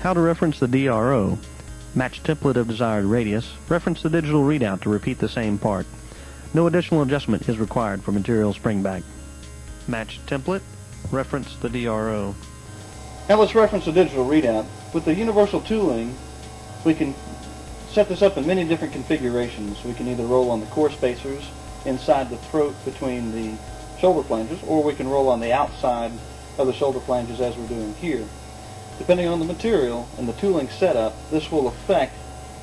How to reference the DRO. Match template of desired radius. Reference the digital readout to repeat the same part. No additional adjustment is required for material springback. Match template. Reference the DRO. Now let's reference the digital readout. With the universal tooling, we can set this up in many different configurations. We can either roll on the core spacers inside the throat between the shoulder flanges, or we can roll on the outside of the shoulder flanges as we're doing here. Depending on the material and the tooling setup, this will affect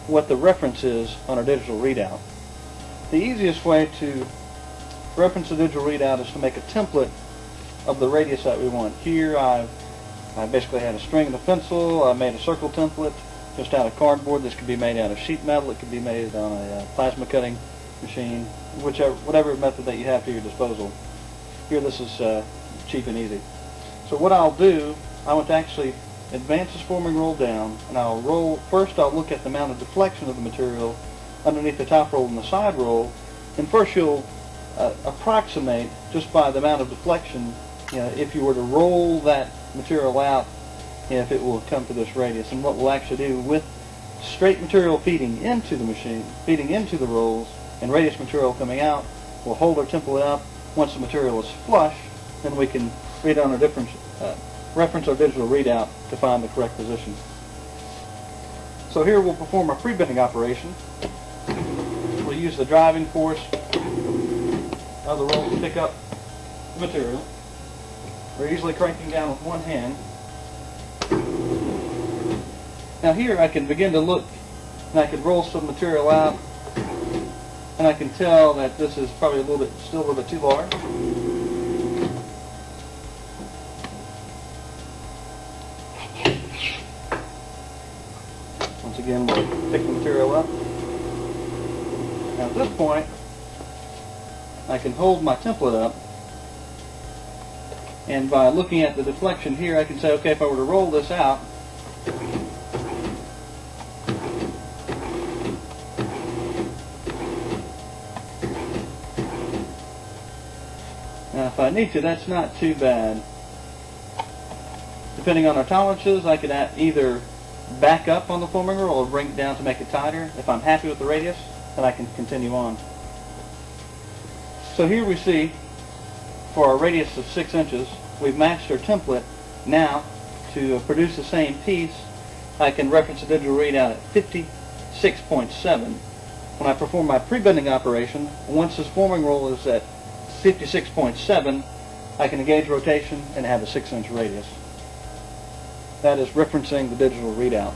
what the reference is on our digital readout. The easiest way to reference the digital readout is to make a template of the radius that we want. Here I basically had a string and a pencil. I made a circle template just out of cardboard. This could be made out of sheet metal. It could be made on a plasma cutting machine, whatever method that you have to your disposal. Here this is cheap and easy. So what I'll do, I want to actually advance this forming roll down, and I'll look at the amount of deflection of the material underneath the top roll and the side roll, and first you'll approximate just by the amount of deflection, if you were to roll that material out, if it will come to this radius. And what we'll actually do with straight material feeding into the machine, feeding into the rolls, and radius material coming out, we'll hold our template up. Once the material is flush, then we can read on our reference our digital readout to find the correct position. So here we'll perform our pre-bending operation. We'll use the driving force of the roll to pick up the material. We're easily cranking down with one hand. Now here I can begin to look, and I can roll some material out, and I can tell that this is probably still a little bit too large. Once again, we'll pick the material up. Now at this point, I can hold my template up, and by looking at the deflection here, I can say, okay, if I were to roll this out, now if I need to, that's not too bad. Depending on our tolerances, I could either back up on the forming roll or bring it down to make it tighter. If I'm happy with the radius, then I can continue on. So here we see, for our radius of 6 inches, we've matched our template. Now, to produce the same piece, I can reference the digital readout at 56.7. When I perform my pre-bending operation, once this forming roll is at 56.7, I can engage rotation and have a 6-inch radius. That is referencing the digital readout.